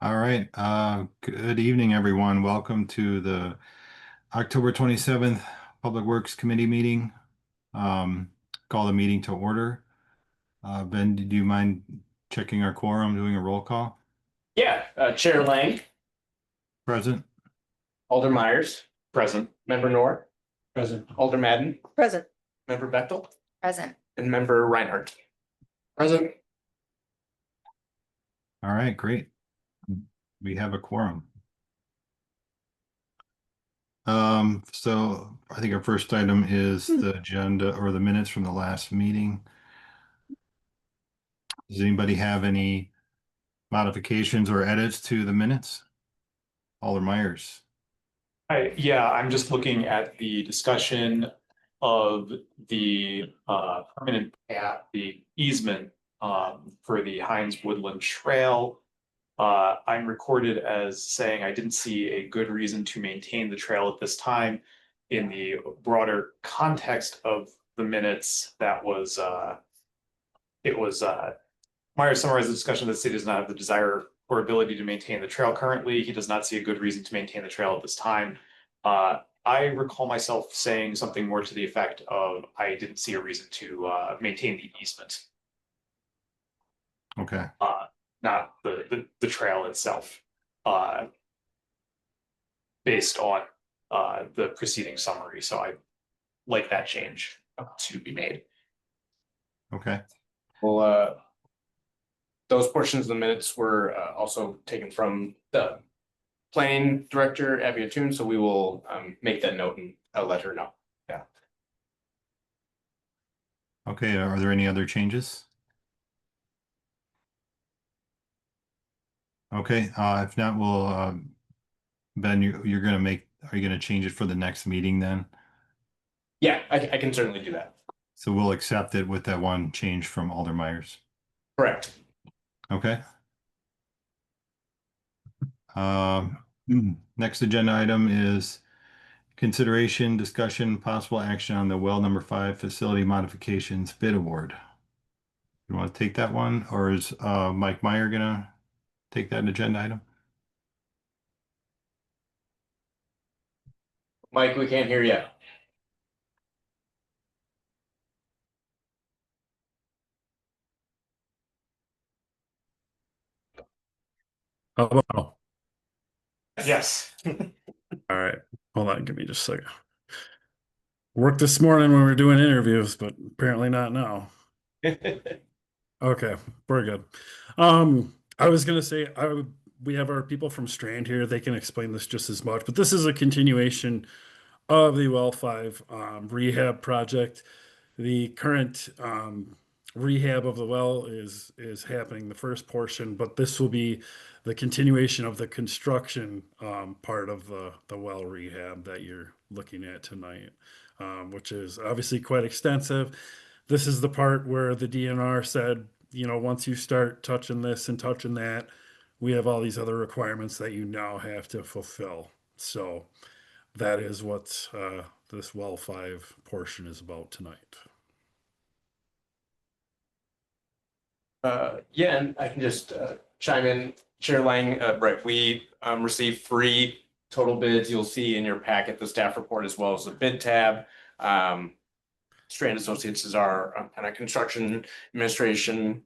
All right. Good evening, everyone. Welcome to the October 27th Public Works Committee meeting. Call the meeting to order. Ben, do you mind checking our quorum, doing a roll call? Yeah, Chair Lang, Present? Alder Myers, Present. Member Noor, Present. Alder Madden, Present. Member Bechtel, Present. and Member Reinhardt. Present. All right, great. We have a quorum. So I think our first item is the agenda or the minutes from the last meeting. Does anybody have any modifications or edits to the minutes? Alder Myers. I'm just looking at the discussion of the permanent path, the easement for the Hines Woodland Trail. I'm recorded as saying I didn't see a good reason to maintain the trail at this time. In the broader context of the minutes, Myers summarized the discussion that the city does not have the desire or ability to maintain the trail currently. He does not see a good reason to maintain the trail at this time. I recall myself saying something more to the effect of I didn't see a reason to maintain the easement, Okay. not the trail itself, based on the preceding summary. So I like that change to be made. Okay. Well, those portions of the minutes were also taken from the planning director, Abby Atun, so we will make that note and I'll let her know. Yeah. Okay. Are there any other changes? Okay. If not, we'll, Ben, you're gonna are you gonna change it for the next meeting then? Yeah, I can certainly do that. So we'll accept it with that one change from Alder Myers. Correct. Okay. Um, Next agenda item is consideration, discussion, possible action on the well number 5 facility modifications bid award. You want to take that one, or is Mike Meyer gonna take that agenda item? Mike, we can't hear you. How about now? Yes. All right. Hold on. Give me just a second. Worked this morning when we were doing interviews, but apparently not now. Okay, we're good. I was gonna say we have our people from Strand here. They can explain this just as much, but this is a continuation of the Well 5 rehab project. The current rehab of the well is happening, the first portion, but this will be the continuation of the construction part of the well rehab that you're looking at tonight, which is obviously quite extensive. This is the part where the DNR said, once you start touching this and touching that, we have all these other requirements that you now have to fulfill. So that is what this well 5 portion is about tonight. Yeah, and I can just chime in, Chair Lang. Right, we received 3 total bids. You'll see in your packet the staff report as well as the bid tab. Strand Associates is our kind of construction administration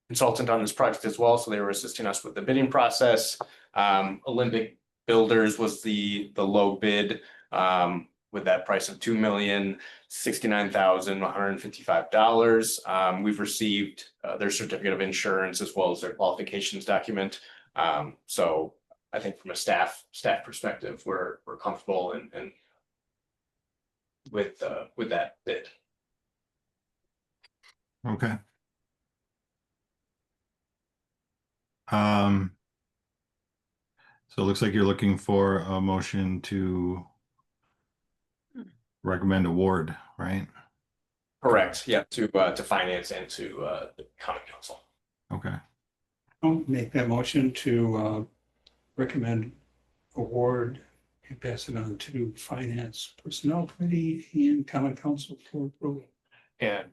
consultant on this project as well, so they were assisting us with the bidding process. Olympic Builders was the low bid with that price of $2,069,155. We've received their certificate of insurance as well as their qualifications document. So I think from a staff perspective, we're comfortable and with that bid. Okay. So it looks like you're looking for a motion to recommend award, right? Correct. Yeah, to finance and to the common council. Okay. I'll make that motion to recommend award and pass it on to Finance Personnel Committee and Common Council for approval. And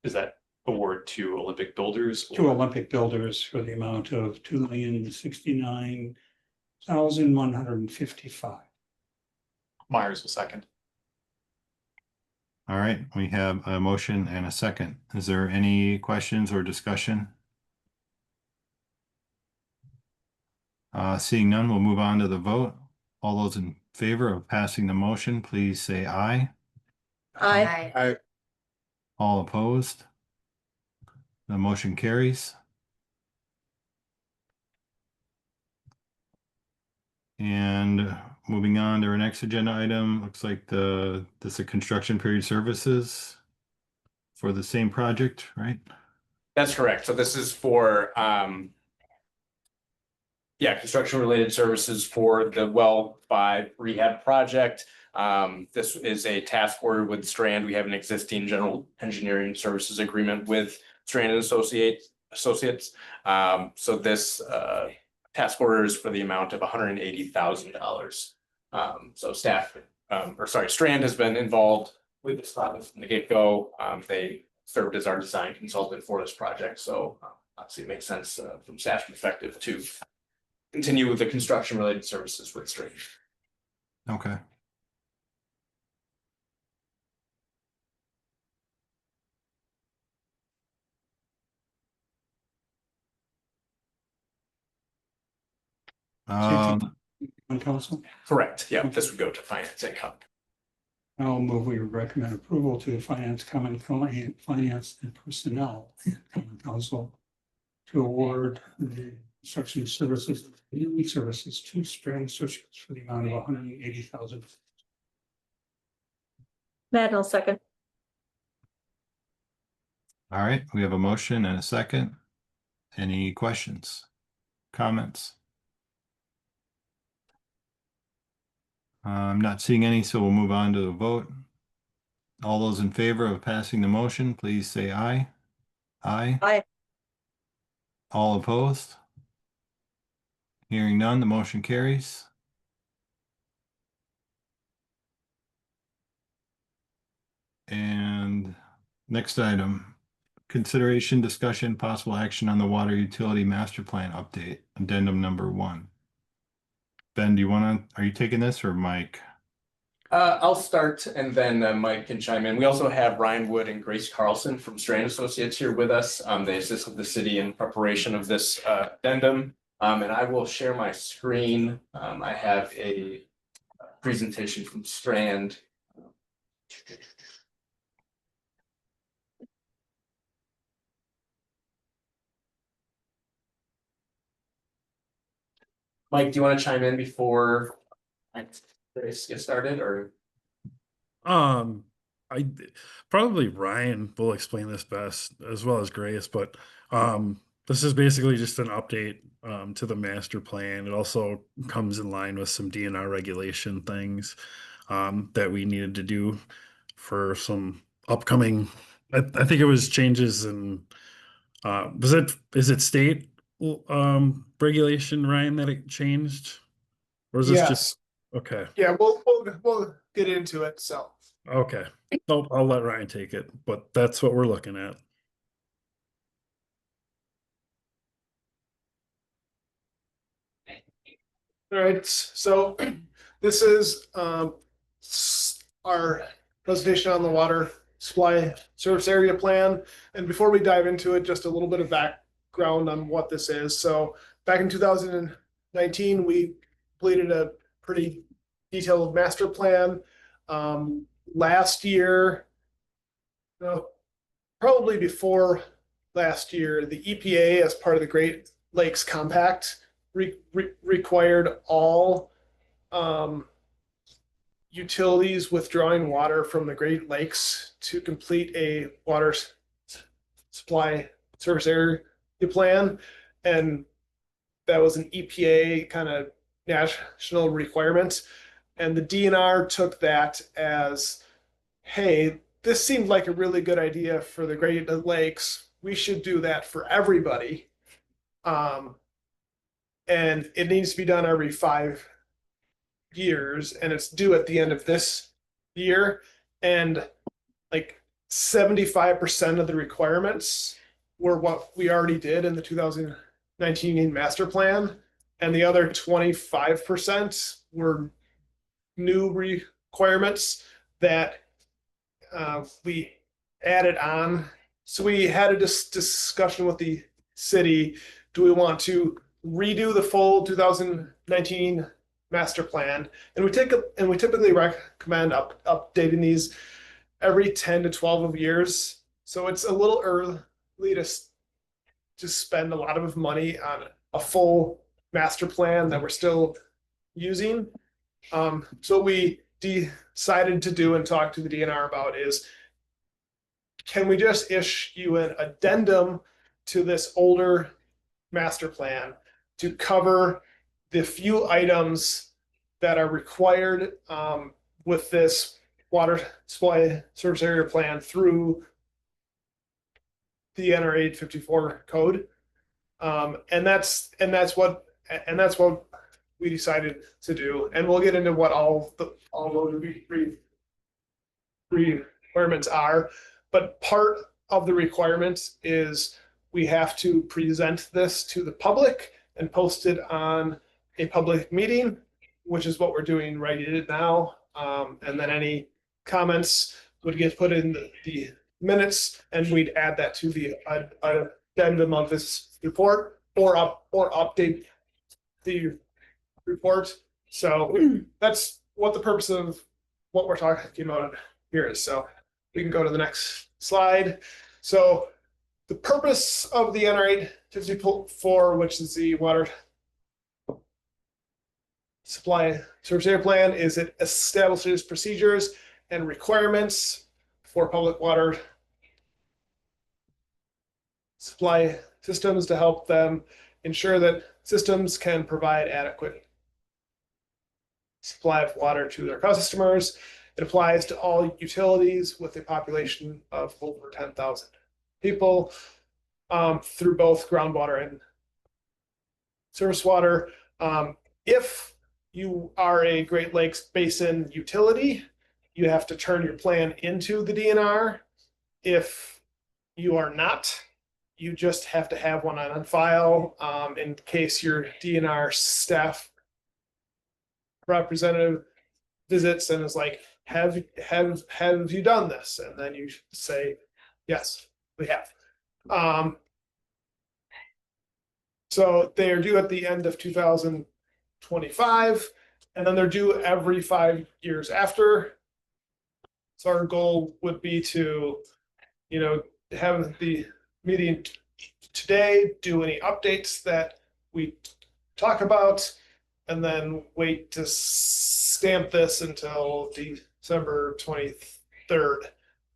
is that award to Olympic Builders. to Olympic Builders for the amount of $2,069,155. Myers will second. All right, we have a motion and a second. Is there any questions or discussion? Seeing none, we'll move on to the vote. All those in favor of passing the motion, please say aye. Aye. All opposed? The motion carries. And moving on to our next agenda item, looks like this is construction period services for the same project, right? That's correct. So this is for, construction related services for the well 5 rehab project. This is a task order with Strand. We have an existing general engineering services agreement with Strand and Associates. So this task order is for the amount of $180,000. So Strand has been involved with this project from the get-go. They served as our design consultant for this project. So obviously it makes sense from staff perspective to continue with the construction related services with Strand. Okay. On council, Correct. Yeah, this would go to finance income. I'll move we recommend approval to finance, finance and personnel and common council to award the construction services to Strand Associates for the amount of $180,000. Madden will second. All right, we have a motion and a second. Any questions, comments? I'm not seeing any, so we'll move on to the vote. All those in favor of passing the motion, please say aye. Aye. Aye. All opposed? Hearing none, the motion carries. And next item, consideration, discussion, possible action on the water utility master plan update, addendum number 1. Ben, are you taking this or Mike? I'll start and then Mike can chime in. We also have Ryan Wood and Grace Carlson from Strand Associates here with us. They assist with the city in preparation of this addendum. And I will share my screen. I have a presentation from Strand. Mike, do you want to chime in before Grace get started, or? I probably Ryan will explain this best as well as Grace, but this is basically just an update to the master plan. It also comes in line with some DNR regulation things that we needed to do for some upcoming. I think it was changes in is it state regulation, Ryan, that it changed, or is this just okay? Yeah, we'll get into it. So Okay, I'll let Ryan take it, but that's what we're looking at. all right, so this is our presentation on the water supply service area plan. And before we dive into it, just a little bit of background on what this is. So back in 2019, we completed a pretty detailed master plan. Last year, probably before last year, the EPA, as part of the Great Lakes Compact, required all utilities withdrawing water from the Great Lakes to complete a water supply service area plan. And that was an EPA kind of national requirement. And the DNR took that as, hey, this seemed like a really good idea for the Great Lakes. We should do that for everybody. And it needs to be done every 5 years, and it's due at the end of this year. And like 75% of the requirements were what we already did in the 2019 master plan. And the other 25% were new requirements that we added on. So we had a discussion with the city. Do we want to redo the full 2019 master plan? And we typically recommend updating these every 10 to 12 years. So it's a little early to spend a lot of money on a full master plan that we're still using. So we decided to do and talk to the DNR about is, can we just issue an addendum to this older master plan to cover the few items that are required with this water supply service area plan through the NR 854 code. And that's what we decided to do. And we'll get into what all those requirements are. But part of the requirements is we have to present this to the public and post it on a public meeting, which is what we're doing right now. And then any comments would get put in the minutes, and we'd add that to the addendum of this report, or update the report. So that's what the purpose of what we're talking about here is. So we can go to the next slide. So the purpose of the NR 854, which is the water supply service area plan, is it establishes procedures and requirements for public water supply systems to help them ensure that systems can provide adequate supply of water to their customers. It applies to all utilities with a population of over 10,000 people through both groundwater and surface water. If you are a Great Lakes Basin utility, you have to turn your plan into the DNR. If you are not, you just have to have one on file in case your DNR staff representative visits and is like, have you done this? And then you say, yes, we have. So they are due at the end of 2025, and then they're due every 5 years after. So our goal would be to, have the meeting today, do any updates that we talk about, and then wait to stamp this until December 23rd.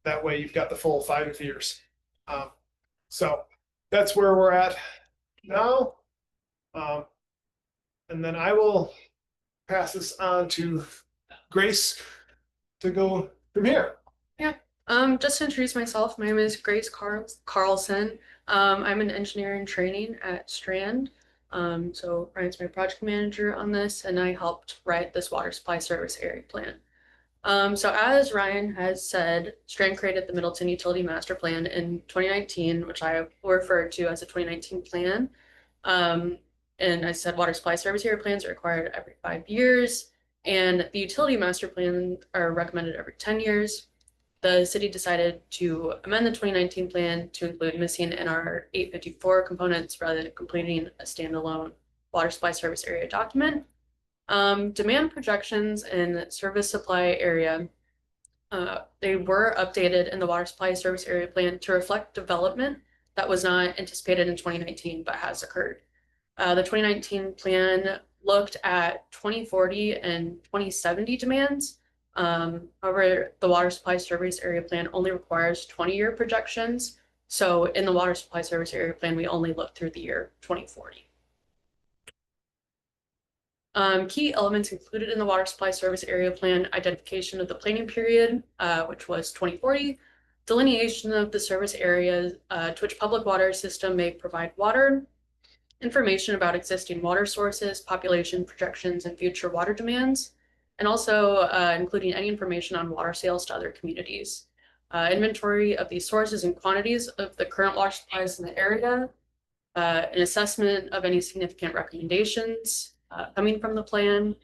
That way you've got the full 5 years. So that's where we're at now. And then I will pass this on to Grace to go from here. Just to introduce myself, my name is Grace Carlson. I'm an engineer in training at Strand. So Ryan's my project manager on this, and I helped write this water supply service area plan. So as Ryan has said, Strand created the Middleton Utility Master Plan in 2019, which I will refer to as a 2019 plan. And I said water supply service area plans are required every 5 years, and the utility master plan are recommended every 10 years. The city decided to amend the 2019 plan to include missing NR 854 components rather than completing a standalone water supply service area document. Demand projections and service supply area, they were updated in the water supply service area plan to reflect development that was not anticipated in 2019 but has occurred. The 2019 plan looked at 2040 and 2070 demands. However, the water supply service area plan only requires 20-year projections. So in the water supply service area plan, we only look through the year 2040. Key elements included in the water supply service area plan: identification of the planning period, which was 2040, delineation of the service area to which public water system may provide water, information about existing water sources, population projections, and future water demands, and also including any information on water sales to other communities. inventory of the sources and quantities of the current water supplies in the area, an assessment of any significant recommendations coming from the plan,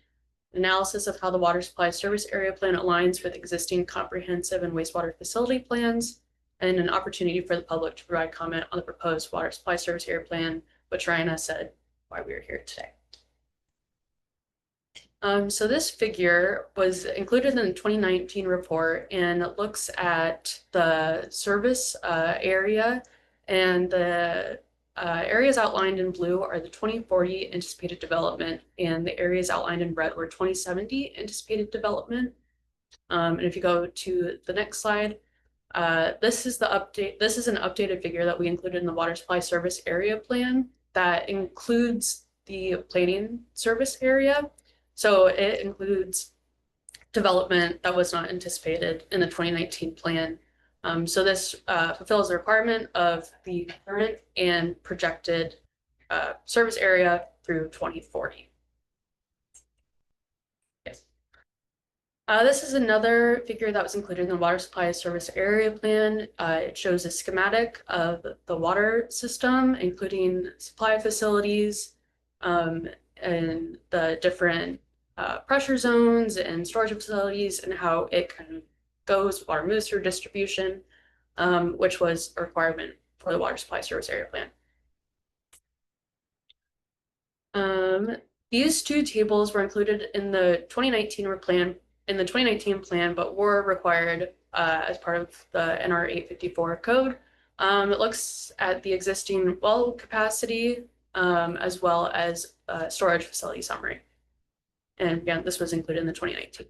analysis of how the water supply service area plan aligns with existing comprehensive and wastewater facility plans, and an opportunity for the public to provide comment on the proposed water supply service area plan, which Ryan said why we are here today. So this figure was included in the 2019 report, and it looks at the service area, and the areas outlined in blue are the 2040 anticipated development, and the areas outlined in red were 2070 anticipated development. And if you go to the next slide, this is the update. This is an updated figure that we included in the water supply service area plan that includes the planning service area. So it includes development that was not anticipated in the 2019 plan. So this fulfills the requirement of the current and projected service area through 2040. Yes. This is another figure that was included in the water supply service area plan. It shows a schematic of the water system, including supply facilities and the different pressure zones and storage facilities, and how it kind of goes, water moves through distribution, which was a requirement for the water supply service area plan. These two tables were included in the 2019 plan, but were required as part of the NR 854 code. It looks at the existing well capacity as well as storage facility summary. And again, this was included in the 2019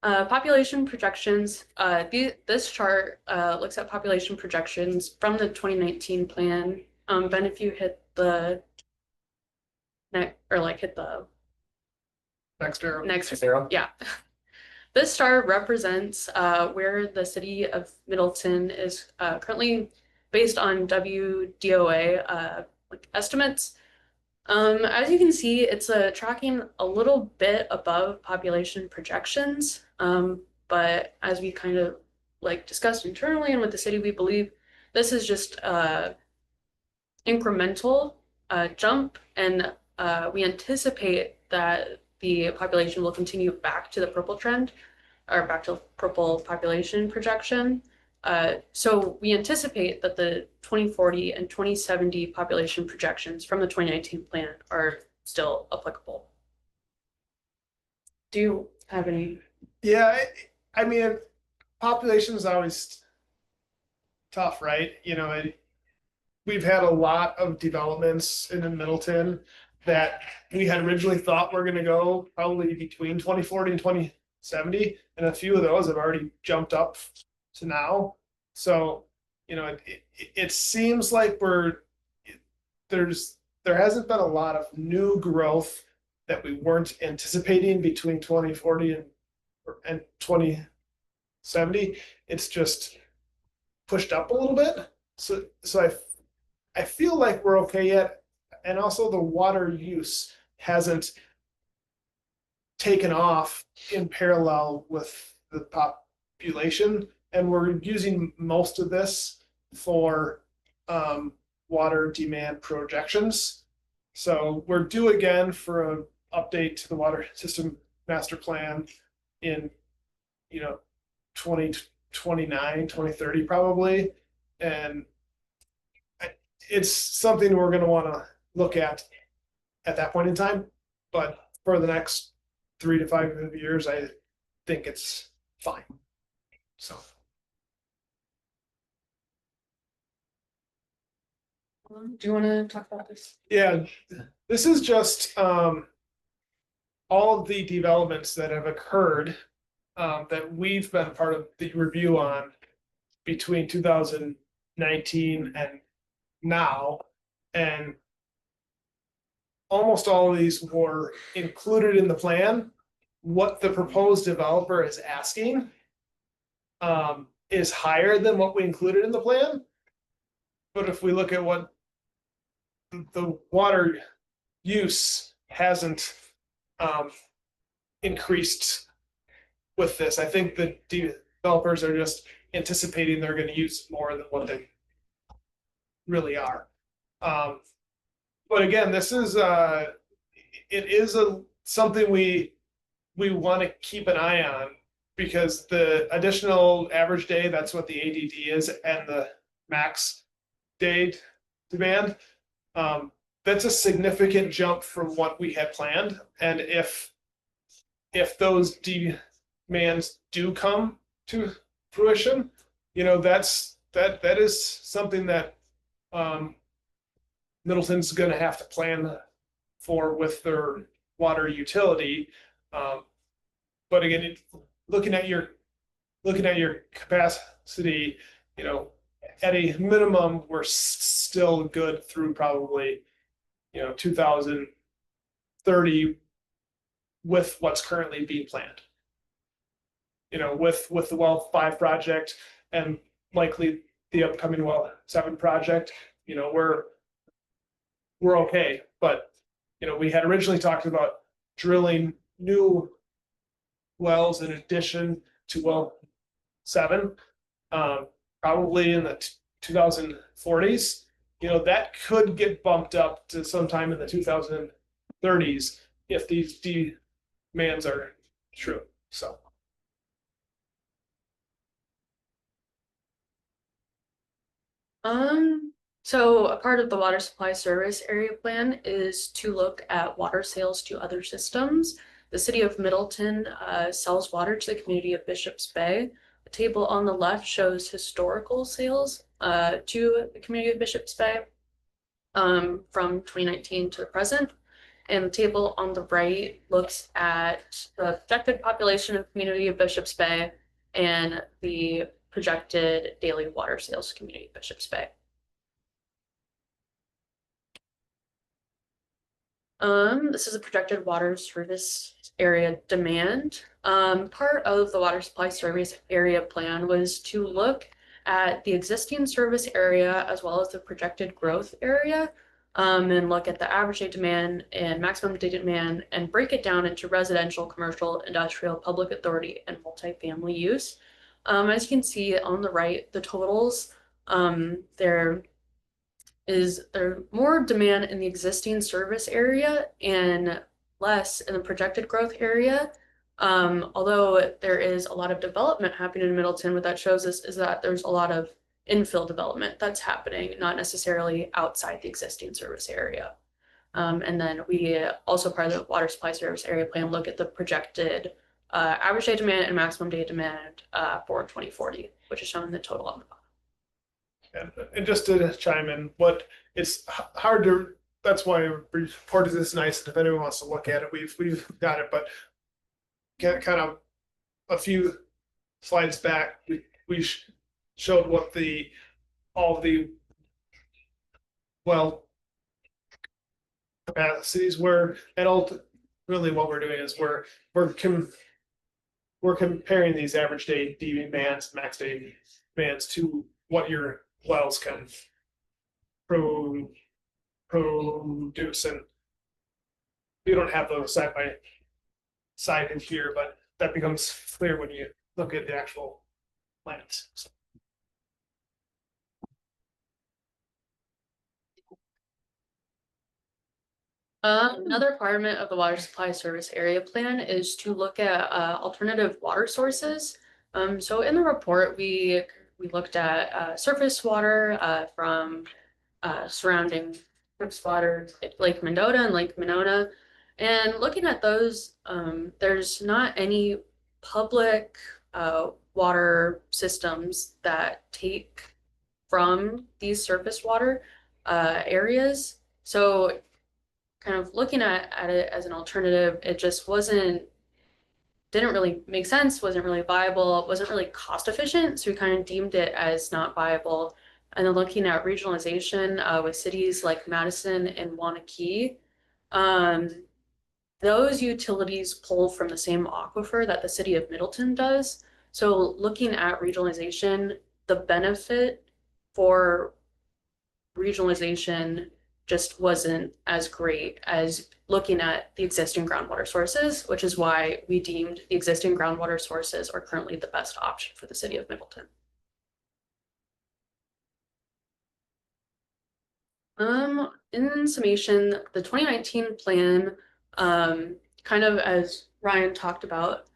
plan. Population projections. This chart looks at population projections from the 2019 plan. Ben, if you hit the next, or hit the Next arrow. next arrow, yeah. This star represents where the city of Middleton is currently based on WDOA estimates. As you can see, it's tracking a little bit above population projections, but as we kind of discussed internally and with the city, we believe this is just incremental jump, and we anticipate that the population will continue back to the purple trend, or back to purple population projection. So we anticipate that the 2040 and 2070 population projections from the 2019 plan are still applicable. Do you have any? Yeah, I mean, population is always tough, right? We've had a lot of developments in Middleton that we had originally thought were going to go probably between 2040 and 2070, and a few of those have already jumped up to now. So, it seems like there hasn't been a lot of new growth that we weren't anticipating between 2040 and 2070. It's just pushed up a little bit. So I feel like we're okay yet. And also the water use hasn't taken off in parallel with the population. And we're using most of this for water demand projections. So we're due again for an update to the water system master plan in 2029, 2030 probably. And it's something we're going to want to look at that point in time. But for the next 3 to 5 years, I think it's fine. So. Do you want to talk about this? Yeah, this is just all of the developments that have occurred that we've been part of the review on between 2019 and now. And almost all of these were included in the plan. What the proposed developer is asking is higher than what we included in the plan. But if we look at what the water use hasn't increased with this. I think the developers are just anticipating they're going to use more than what they really are. But again, this is it is something we want to keep an eye on, because the additional average day, that's what the ADD is, and the max day demand. That's a significant jump from what we had planned. And if those demands do come to fruition, that is something that Middleton's going to have to plan for with their water utility. But again, looking at your capacity, at a minimum, we're still good through probably 2030 with what's currently being planned. With the Well 5 project and likely the upcoming Well 7 project, we're okay. But we had originally talked about drilling new wells in addition to Well 7, probably in the 2040s. That could get bumped up to sometime in the 2030s if these demands are true. So. So a part of the water supply service area plan is to look at water sales to other systems. The city of Middleton sells water to the community of Bishop's Bay. The table on the left shows historical sales to the community of Bishop's Bay from 2019 to the present. And the table on the right looks at the projected population of the community of Bishop's Bay and the projected daily water sales to community of Bishop's Bay. This is a projected water service area demand. Part of the water supply service area plan was to look at the existing service area as well as the projected growth area, and look at the average day demand and maximum day demand and break it down into residential, commercial, industrial, public authority, and multifamily use. As you can see on the right, the totals, there more demand in the existing service area and less in the projected growth area. Although there is a lot of development happening in Middleton, what that shows us is that there's a lot of infill development that's happening, not necessarily outside the existing service area. And then we also, part of the water supply service area plan, look at the projected average day demand and maximum day demand for 2040, which is shown in the total on the bottom. And just to chime in, it's hard to. That's why report is nice. And if anyone wants to look at it, we've got it. But kind of a few slides back, we showed what all the well capacities were, and ultimately what we're doing is we're comparing these average day demands, max day demands to what your wells can produce. And we don't have those side by side in here, but that becomes clear when you look at the actual plants. So. Another requirement of the water supply service area plan is to look at alternative water sources. So in the report, we looked at surface water from surrounding water, Lake Mendota and Lake Monona. And looking at those, there's not any public water systems that take from these surface water areas. So kind of looking at it as an alternative, it just didn't really make sense, wasn't really viable, wasn't really cost efficient. So we kind of deemed it as not viable. And then looking at regionalization with cities like Madison and Wanakee, those utilities pull from the same aquifer that the city of Middleton does. So looking at regionalization, the benefit for regionalization just wasn't as great as looking at the existing groundwater sources, which is why we deemed the existing groundwater sources are currently the best option for the city of Middleton. In summation, the 2019 plan, kind of as Ryan talked about,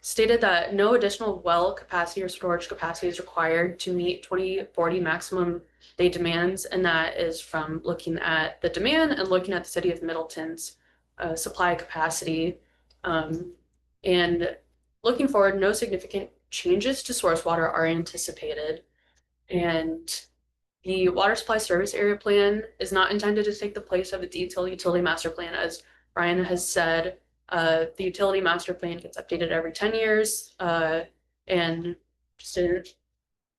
stated that no additional well capacity or storage capacity is required to meet 2040 maximum day demands, and that is from looking at the demand and looking at the city of Middleton's supply capacity. And looking forward, no significant changes to source water are anticipated. And the water supply service area plan is not intended to take the place of a detailed utility master plan. As Ryan has said, the utility master plan gets updated every 10 years, and just didn't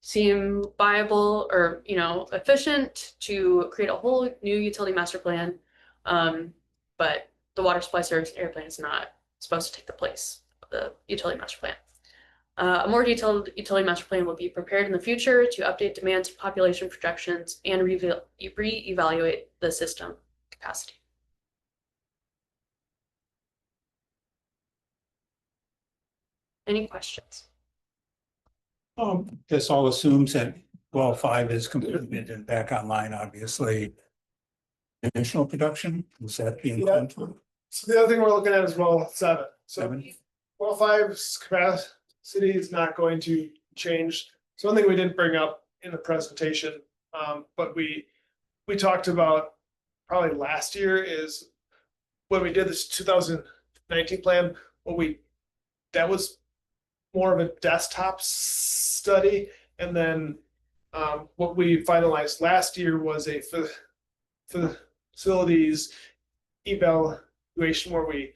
seem viable or, efficient to create a whole new utility master plan. But the water supply service area plan is not supposed to take the place of the utility master plan. A more detailed utility master plan will be prepared in the future to update demands, population projections, and re-evaluate the system capacity. Any questions? This all assumes that well 5 is completed and back online, obviously. Additional production, is that the intent? So the other thing we're looking at is well 7. So 7? well 5's capacity is not going to change. So one thing we didn't bring up in the presentation, but we talked about probably last year is when we did this 2019 plan, that was more of a desktop study, and then what we finalized last year was a facilities evaluation where we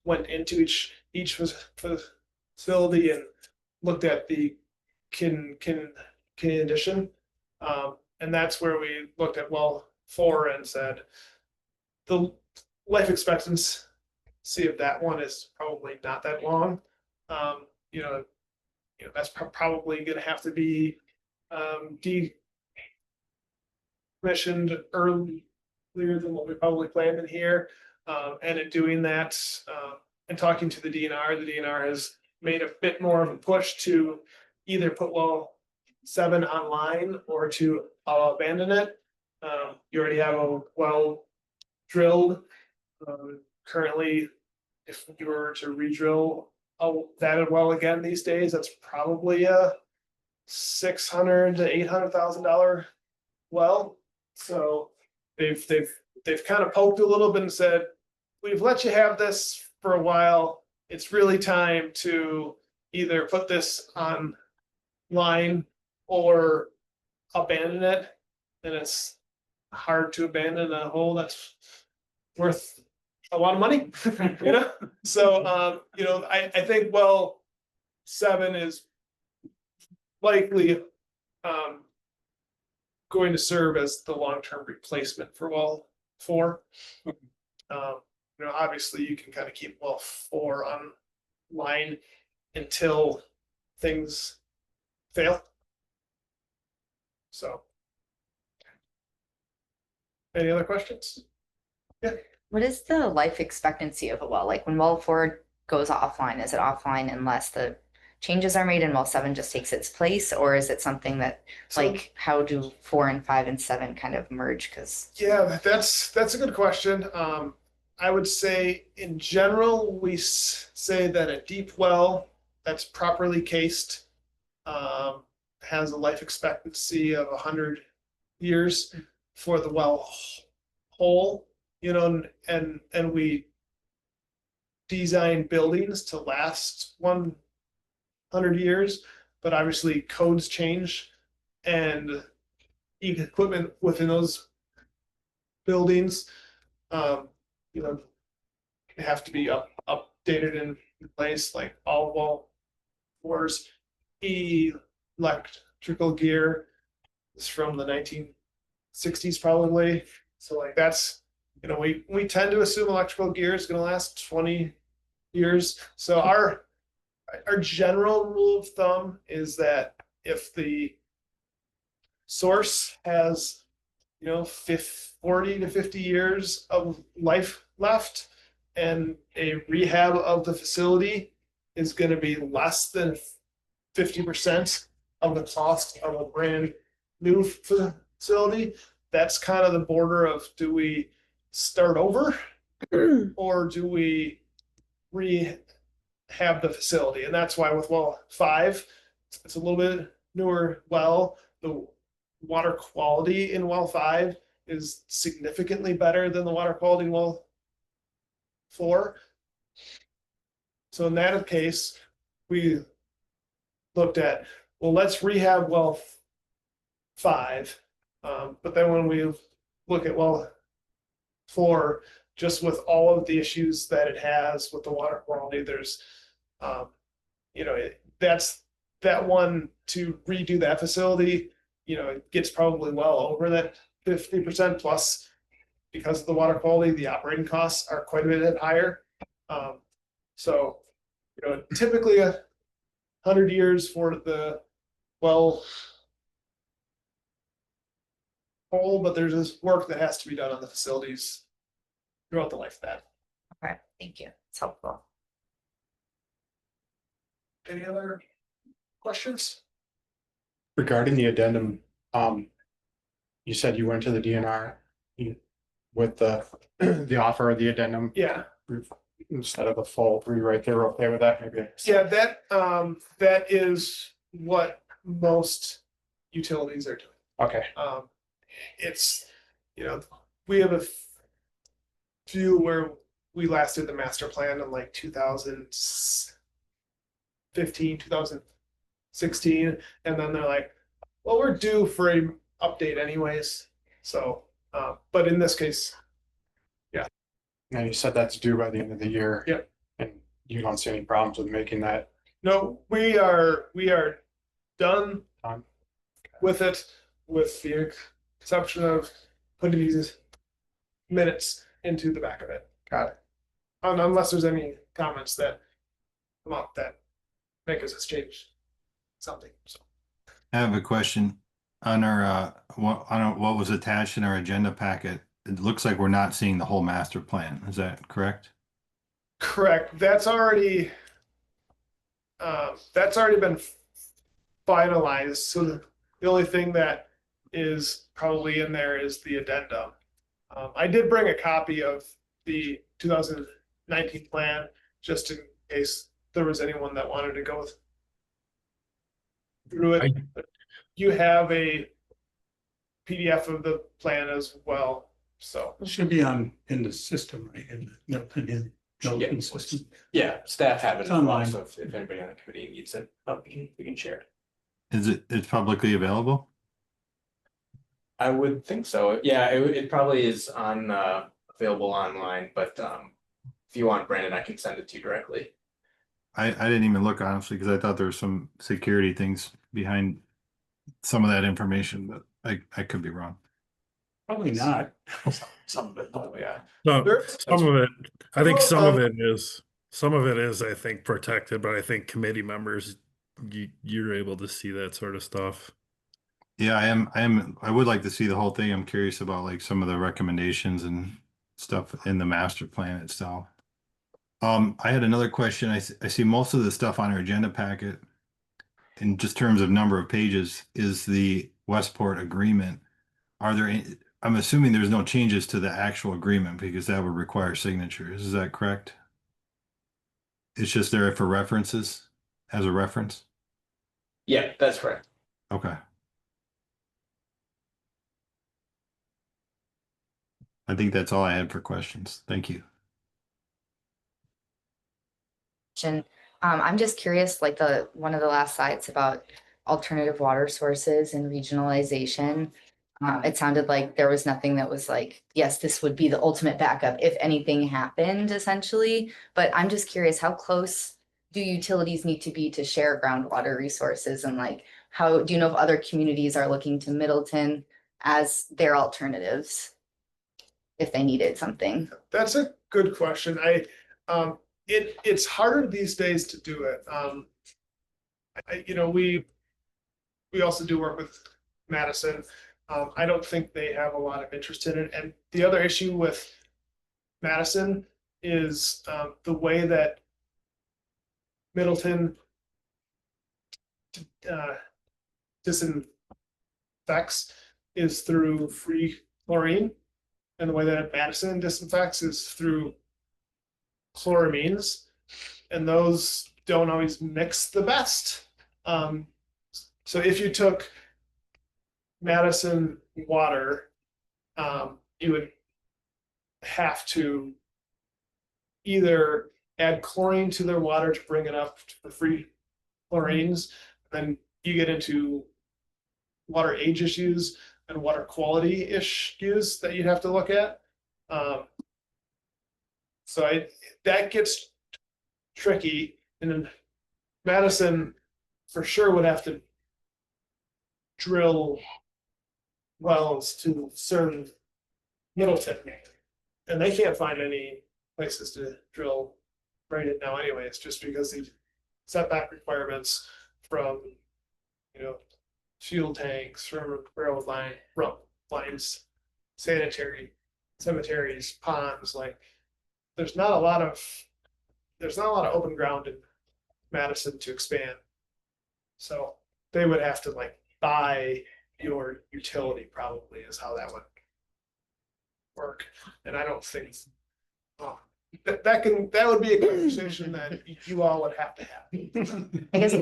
went into each facility and looked at the condition, and that's where we looked at well 4 and said the life expectancy of that one is probably not that long. That's probably going to have to be decommissioned earlier than what we probably planned in here. And in doing that, and talking to the DNR has made a bit more of a push to either put well 7 online or to abandon it. You already have a well drilled. Currently, if you were to re-drill that well again these days, that's probably a $600,000 to $800,000 well. So they've kind of poked a little bit and said, we've let you have this for a while. It's really time to either put this online or abandon it. And it's hard to abandon a hole that's worth a lot of money, So, I think well 7 is likely going to serve as the long-term replacement for well 4. Obviously you can kind of keep well 4 online until things fail. So, any other questions? Yeah. What is the life expectancy of a well? Like when well 4 goes offline, is it offline unless the changes are made and well 7 just takes its place? Or is it something that how do 4 and 5 and 7 kind of merge? Yeah, that's a good question. I would say in general, we say that a deep well that's properly cased has a life expectancy of 100 years for the well hole. And we design buildings to last 100 years, but obviously codes change and equipment within those buildings, have to be updated and replaced. Like all well 4's electrical gear is from the 1960s probably. So that's. We tend to assume electrical gear is going to last 20 years. So our general rule of thumb is that if the source has 40 to 50 years of life left. And a rehab of the facility is going to be less than 50% of the cost of a brand new facility. That's kind of the border of, do we start over or do we rehab the facility? And that's why with well 5, it's a little bit newer well. The water quality in well 5 is significantly better than the water quality in well 4. So in that case, we looked at, well, let's rehab well 5. But then when we look at well 4, just with all of the issues that it has with the water quality, there's, that's that one to redo that facility, it gets probably well over that 50% plus, because of the water quality, the operating costs are quite a bit higher. So, typically 100 years for the well whole, but there's this work that has to be done on the facilities throughout the life of that. Okay, thank you. It's helpful. Any other questions? Regarding the addendum, you said you went to the DNR with the offer of the addendum Yeah. instead of the full rewrite. They were okay with that, maybe? Yeah, that is what most utilities are doing. Okay, It's, we have a few where we last did the master plan in like 2015, 2016, and then they're like, well, we're due for a update anyways. So, but in this case, and you said that's due by the end of the year. Yep. And you don't see any problems with making that? no, we are done Done. with it, with the exception of putting these minutes into the back of it. Got it. Unless there's any comments that come up that make us change something. So I have a question on our, what was attached in our agenda packet. It looks like we're not seeing the whole master plan. Is that correct? correct. That's already been finalized. So the only thing that is probably in there is the addendum. I did bring a copy of the 2019 plan just in case there was anyone that wanted to go through it. You have a PDF of the plan as well. So It should be in the system, right? In the Middleton system. Yeah, staff have it It's as well, online. so if anybody on the committee needs it, we can share it. It's publicly available? I would think so. Yeah, it probably is on available online, but if you want, Brandon, I can send it to you directly. I didn't even look honestly, because I thought there were some security things behind some of that information, but I could be wrong. Probably not. Some of it, oh yeah. No, Sure. some of it, I think Well, some of it is, I think, protected, but I think committee members, you're able to see that sort of stuff. Yeah, I would like to see the whole thing. I'm curious about like some of the recommendations and stuff in the master plan itself. I had another question. I see most of the stuff on our agenda packet in just terms of number of pages is the Westport agreement. Are there any, I'm assuming there's no changes to the actual agreement because that would require signatures. Is that correct? It's just there for references, as a reference? Yeah, that's correct. Okay. I think that's all I had for questions. Thank you. I'm just curious, like one of the last slides about alternative water sources and regionalization. It sounded like there was nothing that was like, yes, this would be the ultimate backup if anything happened, essentially. But I'm just curious, how close do utilities need to be to share groundwater resources? And like, how do you know if other communities are looking to Middleton as their alternatives if they needed something? that's a good question. It's harder these days to do it. We also do work with Madison. I don't think they have a lot of interest in it. And the other issue with Madison is the way that Middleton disinfects is through free chlorine. And the way that Madison disinfects is through chloramines. And those don't always mix the best. So if you took Madison water, you would have to either add chlorine to their water to bring it up to the free chlorines, then you get into water age issues and water quality issues that you'd have to look at. So that gets tricky, and then Madison for sure would have to drill wells to serve Middleton, and they can't find any places to drill right now anyways, just because the setback requirements from, fuel tanks, from railroad lines, cemeteries, ponds, like there's not a lot of open ground in Madison to expand. So they would have to buy your utility, probably is how that would work. And I don't think that would be a conversation that you all would have to have. I guess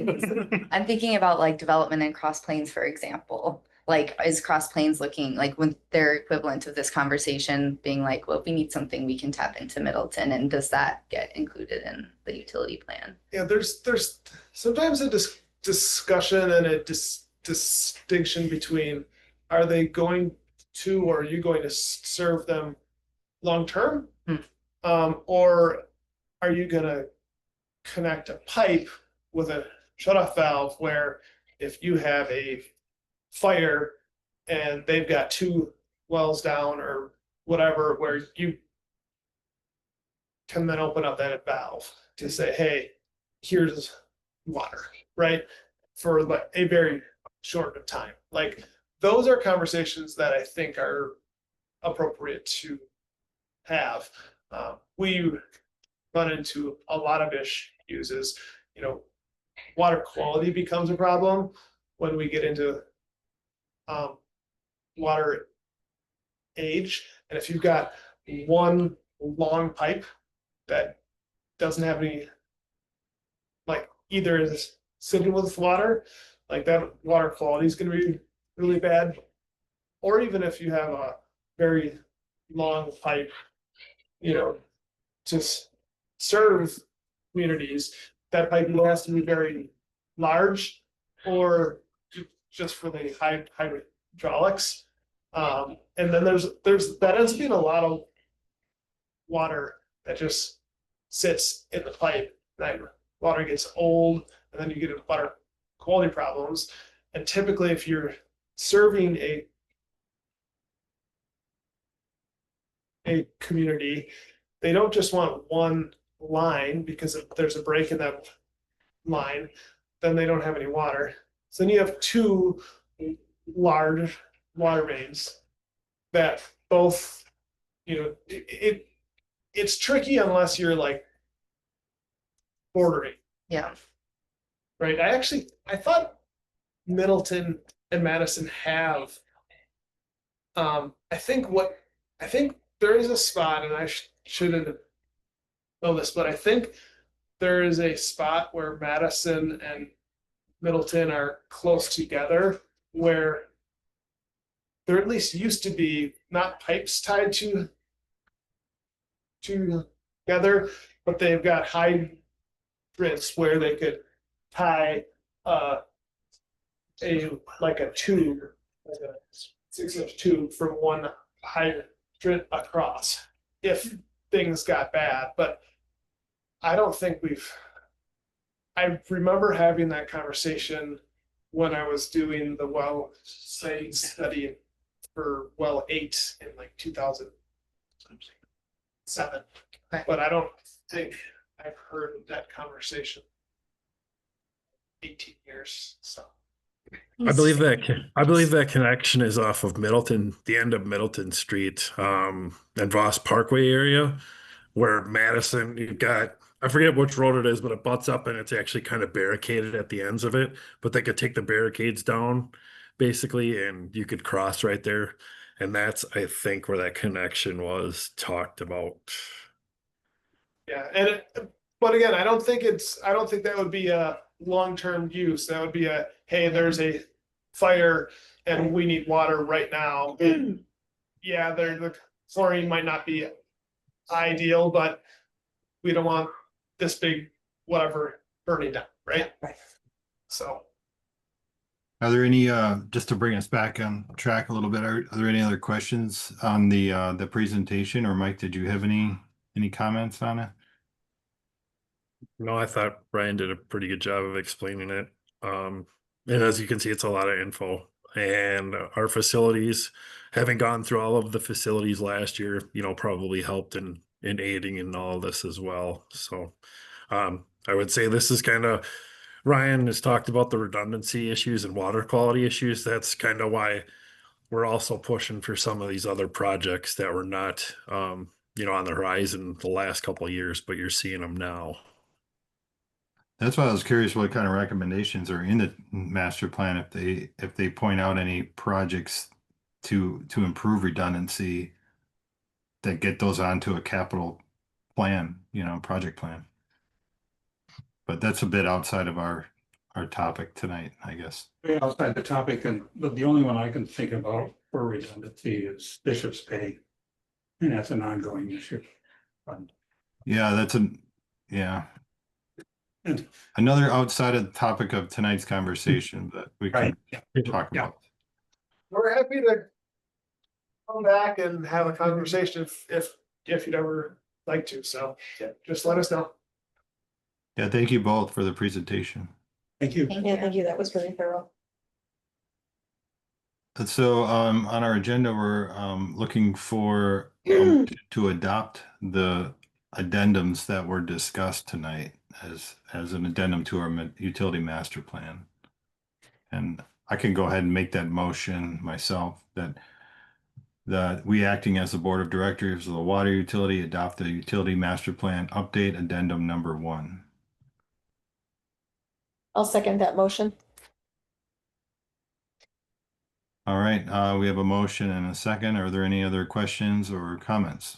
I'm thinking about development in Cross Plains, for example. Is Cross Plains looking when they're equivalent of this conversation being well, if we need something, we can tap into Middleton, and does that get included in the utility plan? Yeah, there's sometimes a discussion and a distinction between, are they going to, or are you going to serve them long term? Or are you going to connect a pipe with a shutoff valve where if you have a fire and they've got 2 wells down or whatever, where you can then open up that valve to say, hey, here's water, right? For a very short time. Those are conversations that I think are appropriate to have. We run into a lot of issues. Water quality becomes a problem when we get into water age. And if you've got one long pipe that doesn't have any, either is sitting with water, that water quality is going to be really bad. Or even if you have a very long pipe, to serve communities, that pipe has to be very large, or just for the hydraulics. And then there's that ends up being a lot of water that just sits in the pipe. That water gets old, and then you get water quality problems. And typically, if you're serving a community, they don't just want one line, because if there's a break in that line, then they don't have any water. So then you have 2 large water mains that both, it's tricky unless you're bordering. Yeah. Right. I thought Middleton and Madison have, I think there is a spot, and I shouldn't know this, but I think there is a spot where Madison and Middleton are close together, where there at least used to be not pipes tied together, but they've got hydrants where they could tie a tube, like a 6-inch tube from one hydrant across if things got bad. But I don't think I remember having that conversation when I was doing the well site study for well 8 in 2007. Okay. But I don't think I've heard that conversation 18 years. So I believe that connection is off of Middleton, the end of Middleton Street, and Voss Parkway area, where Madison, you've got, I forget which road it is, but it butts up and it's actually kind of barricaded at the ends of it. But they could take the barricades down, basically, and you could cross right there. And that's, I think, where that connection was talked about. Yeah, and but again, I don't think that would be a long-term use. That would be a, hey, there's a fire and we need water right now. And yeah, the chlorine might not be ideal, but we don't want this big whatever burning down, right? Right. So. Are there any, just to bring us back on track a little bit, are there any other questions on the presentation, or Mike, did you have any comments on it? No, I thought Brian did a pretty good job of explaining it. And as you can see, it's a lot of info. And our facilities, having gone through all of the facilities last year, probably helped in aiding in all of this as well. So I would say this is kind of, Ryan has talked about the redundancy issues and water quality issues. That's kind of why we're also pushing for some of these other projects that were not, on the horizon the last couple of years, but you're seeing them now. That's why I was curious what kind of recommendations are in the master plan, if they point out any projects to improve redundancy that get those onto a capital plan, project plan. But that's a bit outside of our topic tonight, I guess. Way outside the topic, and the only one I can think about for redundancy is Bishop's Pay. And that's an ongoing issue. Yeah, yeah. And- Another outside of the topic of tonight's conversation that we can talk Yeah. about. We're happy to come back and have a conversation if you'd ever like to. So yeah, just let us know. Yeah, thank you both for the presentation. Thank you. Thank Yeah, you. thank you. That was really thorough. And so on our agenda, we're looking for to adopt the addendums that were discussed tonight as an addendum to our utility master plan. And I can go ahead and make that motion myself that we, acting as the board of directors of the water utility, adopt the utility master plan update addendum number 1. I'll second that motion. All right, we have a motion and a second. Are there any other questions or comments?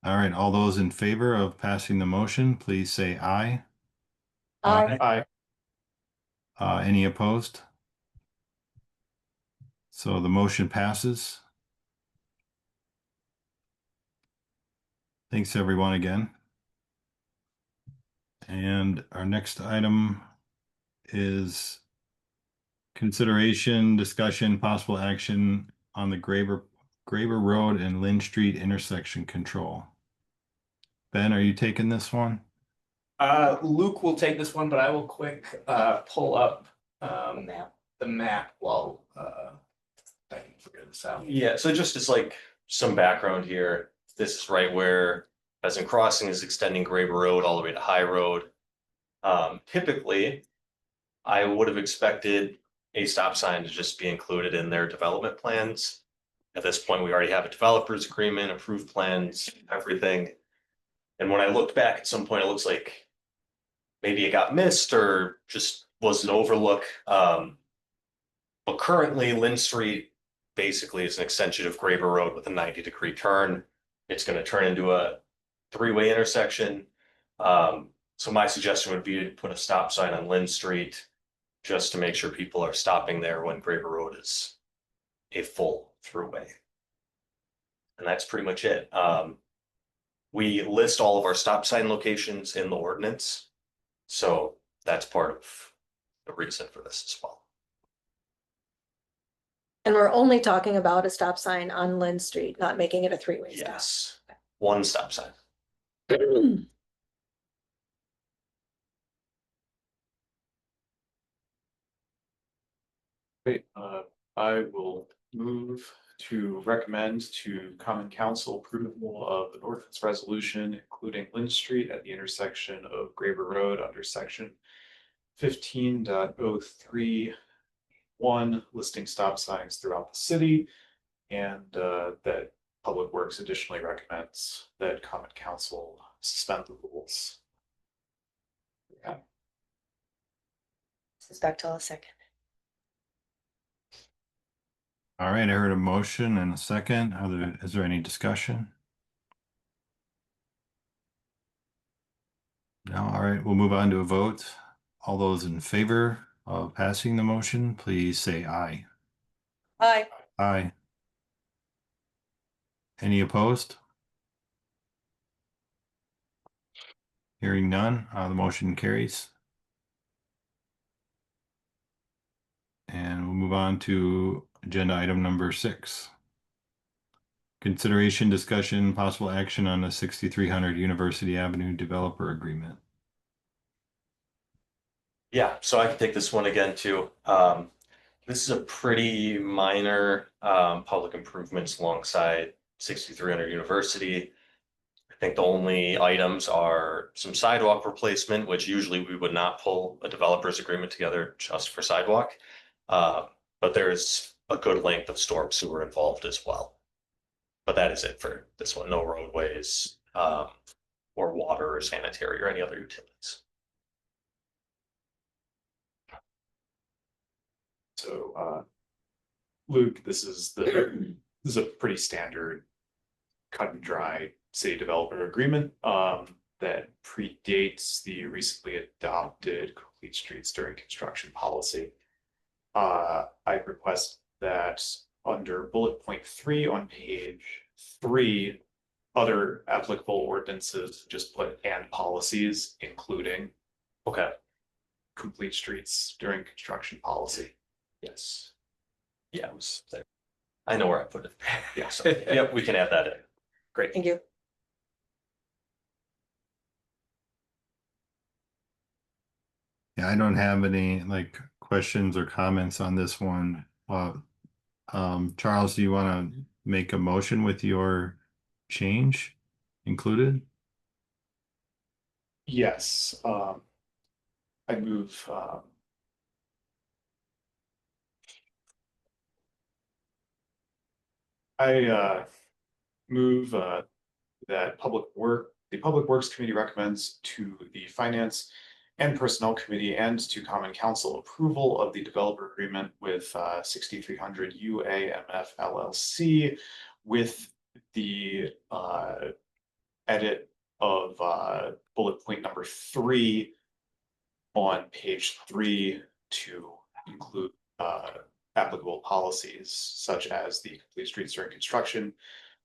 All right, all those in favor of passing the motion, please say aye. Aye. Any opposed? So the motion passes. Thanks, everyone, again. And our next item is consideration, discussion, possible action on the Graber Road and Lynn Street intersection control. Ben, are you taking this one? Luke will take this one, but I will quick pull up Map. the map while I can figure this out. Yeah, so just as like some background here, this is right where Pheasant Crossing is extending Graber Road all the way to High Road. Typically, I would have expected a stop sign to just be included in their development plans. At this point, we already have a developer's agreement, approved plans, everything. And when I looked back at some point, it looks like maybe it got missed or just was an overlook. But currently, Lynn Street basically is an extension of Graber Road with a 90-degree turn. It's going to turn into a 3-way intersection. So my suggestion would be to put a stop sign on Lynn Street just to make sure people are stopping there when Graber Road is a full throughway. And that's pretty much it. We list all of our stop sign locations in the ordinance. So that's part of the reason for this as well. And we're only talking about a stop sign on Lynn Street, not making it a 3-way stop. Yes, one stop sign. Great, I will move to recommend to Common Council approval of an ordinance resolution, including Lynn Street at the intersection of Graber Road under section 15.031 listing stop signs throughout the city. And that Public Works additionally recommends that Common Council suspend the rules. Yeah. This is Bechtel, a second. All right, I heard a motion and a second. Is there any discussion? No, all right, we'll move on to a vote. All those in favor of passing the motion, please say aye. Aye. Aye. Any opposed? Hearing none, the motion carries. And we'll move on to agenda item number 6. Consideration, discussion, possible action on the 6300 University Avenue developer agreement. Yeah, so I can take this one again too. This is a pretty minor public improvements alongside 6300 University. I think the only items are some sidewalk replacement, which usually we would not pull a developer's agreement together just for sidewalk. But there's a good length of storm sewer involved as well. But that is it for this one. No roadways, or water or sanitary or any other utilities. So Luke, this is a pretty standard cut and dry city developer agreement that predates the recently adopted complete streets during construction policy. I request that under bullet point 3 on page 3, other applicable ordinances just put and policies, including Okay, complete streets during construction policy. yes. Yeah, it was there. I know where I put it. Yeah, so Yep, we can add that in. great. Thank you. Yeah, I don't have any questions or comments on this one. Charles, do you want to make a motion with your change included? Yes, I move I move that the Public Works Committee recommends to the Finance and Personnel Committee and to Common Council approval of the developer agreement with 6300 UAMF LLC with the edit of bullet point number 3 on page 3 to include applicable policies such as the complete streets during construction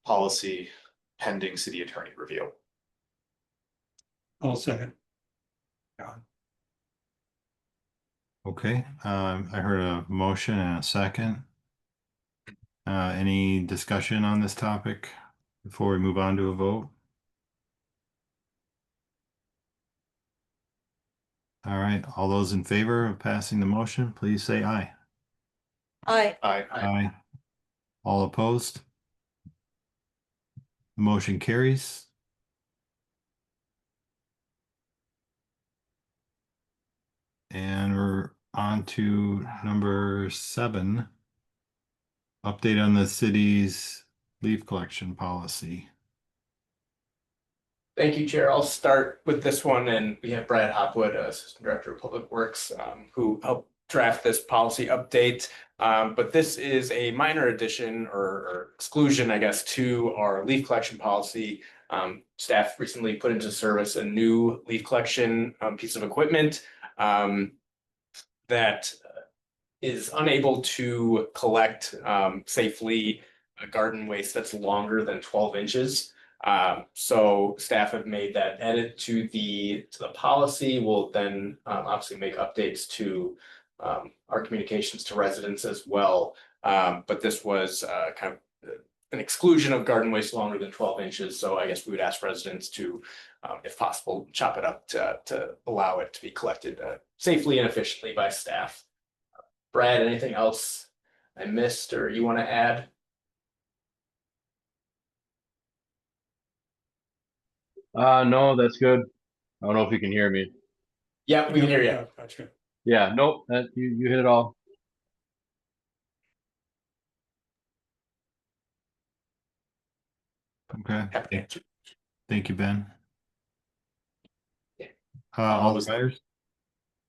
policy pending city attorney review. I'll second. Okay, I heard a motion and a second. Any discussion on this topic before we move on to a vote? All right, all those in favor of passing the motion, please say aye. Aye. Aye. All opposed? The motion carries. And we're on to number 7. Update on the city's leaf collection policy. Thank you, Chair. I'll start with this one, and we have Brad Hopwood, Assistant Director of Public Works, who helped draft this policy update. But this is a minor addition or exclusion, I guess, to our leaf collection policy. Staff recently put into service a new leaf collection piece of equipment that is unable to collect safely garden waste that's longer than 12 inches. So staff have made that edit to the policy. We'll then obviously make updates to our communications to residents as well. But this was kind of an exclusion of garden waste longer than 12 inches. So I guess we would ask residents to, if possible, chop it up to allow it to be collected safely and efficiently by staff. Brad, anything else I missed or you want to add? No, that's good. I don't know if you can hear me. Yeah, we can hear you. Yeah, gotcha. Yeah, nope, that you hit it all. Okay, Happy to answer. thank you, Ben. Uh, All the was- riders?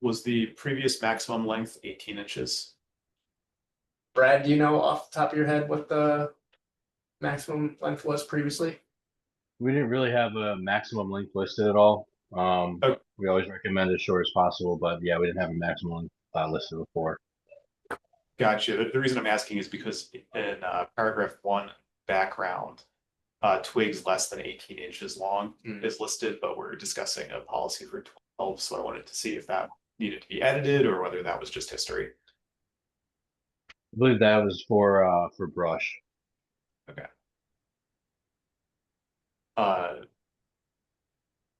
Was the previous maximum length 18 inches? Brad, do you know off the top of your head what the maximum length was previously? We didn't really have a maximum length listed at all. Okay. We always recommend as short as possible, but yeah, we didn't have a maximum listed before. Gotcha. The reason I'm asking is because in paragraph 1 background, twigs less than 18 inches long is listed, but we're discussing a policy for 12, so I wanted to see if that needed to be edited or whether that was just history. I believe that was for brush.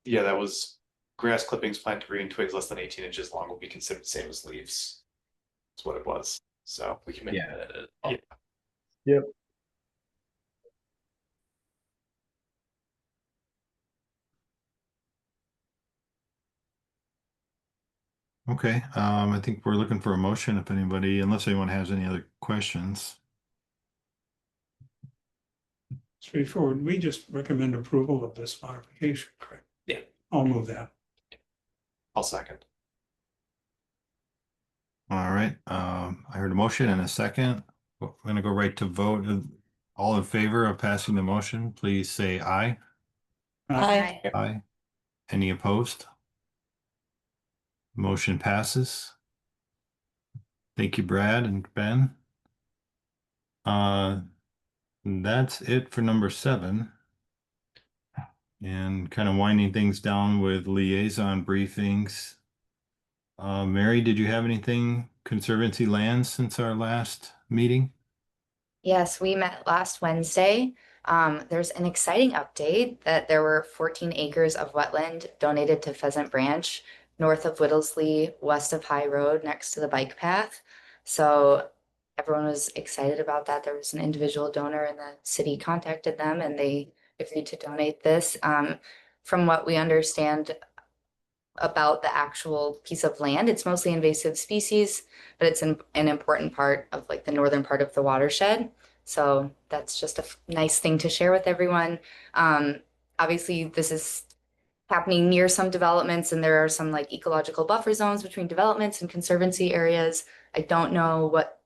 Yeah, that was grass clippings, plant debris, and twigs less than 18 inches long will be considered the same as leaves. That's what it was. So We can make Yeah. that edit. Yeah. Yep. Okay, I think we're looking for a motion if anybody, unless anyone has any other questions. Straightforward. We just recommend approval of this modification, correct? Yeah. I'll move that. I'll second. All right, I heard a motion and a second. We're gonna go right to vote. All in favor of passing the motion, please say aye. Aye. Aye. Any opposed? Motion passes. Thank you, Brad and Ben. That's it for number 7. And kind of winding things down with liaison briefings. Mary, did you have anything Conservancy lands since our last meeting? Yes, we met last Wednesday. There's an exciting update that there were 14 acres of wetland donated to Pheasant Branch north of Whittlesley, west of High Road, next to the bike path. So everyone was excited about that. There was an individual donor and the city contacted them and they agreed to donate this. From what we understand about the actual piece of land, it's mostly invasive species, but it's an important part of like the northern part of the watershed. So that's just a nice thing to share with everyone. Obviously, this is happening near some developments, and there are some like ecological buffer zones between developments and conservancy areas. I don't know what,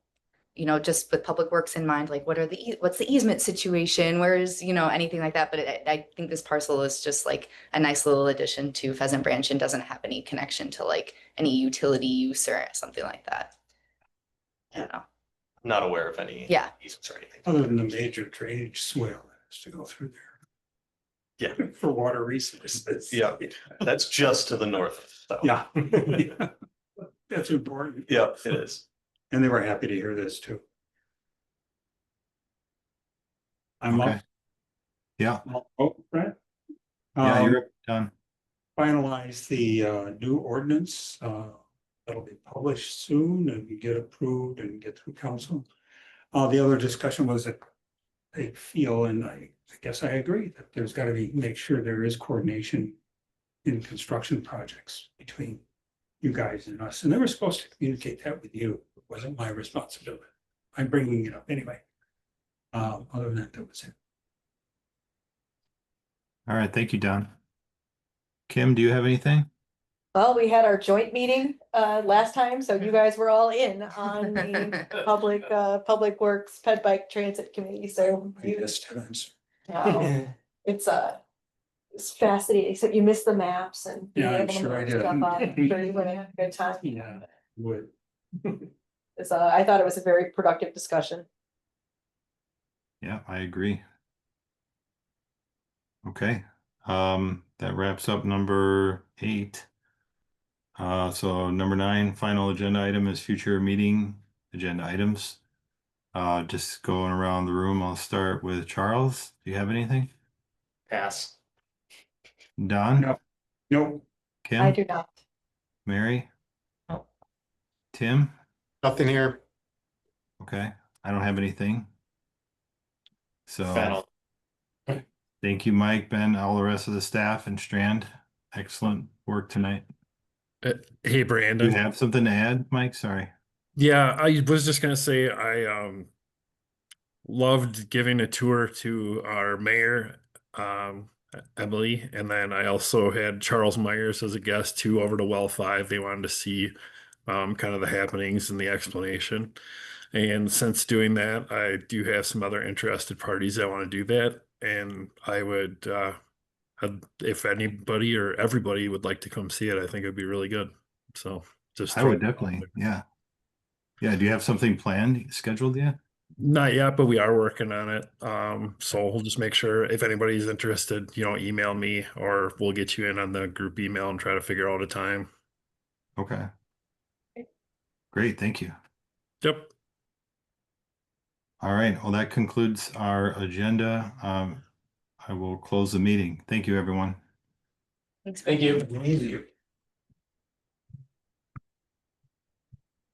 just with public works in mind, like what's the easement situation? Where's, anything like that. But I think this parcel is just like a nice little addition to Pheasant Branch and doesn't have any connection to like any utility use or something like that. I don't know. I'm not aware of any Yeah. easements or anything. Other than the major drainage swale that has to go through there. Yeah. For water resources. Yeah. That's just to the north. So. Yeah. That's important. Yeah, it is. And they were happy to hear this too. I'm Okay. up. Yeah, Oh, Brett? yeah, you're up, done. Finalize the new ordinance. That'll be published soon and get approved and get through council. The other discussion was that they feel, and I guess I agree, that there's got to be, make sure there is coordination in construction projects between you guys and us. And they were supposed to communicate that with you. It wasn't my responsibility. I'm bringing it up anyway. Other than that was it. All right, thank you, Don. Kim, do you have anything? Well, we had our joint meeting last time, so you guys were all in on the public works ped bike transit committee, so you Yes, Terrence. it's fascinating, except you missed the maps and being Yeah, I'm able to sure I look did. stuff up. I'm sure you would have had a good time. Yeah, would. I thought it was a very productive discussion. Yeah, I agree. Okay, that wraps up number 8. So number 9, final agenda item is future meeting agenda items. Just going around the room, I'll start with Charles. Do you have anything? Pass. Don? No. Nope. Kim? I do not. Mary? No. Tim? Nothing here. Okay, I don't have anything. So Final. thank you, Mike, Ben, all the rest of the staff and Strand. Excellent work tonight. Hey, Do Brandon. you have something to add, Mike? Sorry. Yeah, I was just gonna say I loved giving a tour to our mayor, Emily, and then I also had Charles Myers as a guest too over to Well 5. They wanted to see kind of the happenings and the explanation. And since doing that, I do have some other interested parties that want to do that. And I would, if anybody or everybody would like to come see it, I think it'd be really good. So just I would definitely, yeah. Yeah, do you have something planned, scheduled yet? Not yet, but we are working on it. So we'll just make sure if anybody's interested, email me or we'll get you in on the group email and try to figure out a time. Okay. Great, thank you. Yep. All right, well, that concludes our agenda. I will close the meeting. Thank you, everyone. Thank you.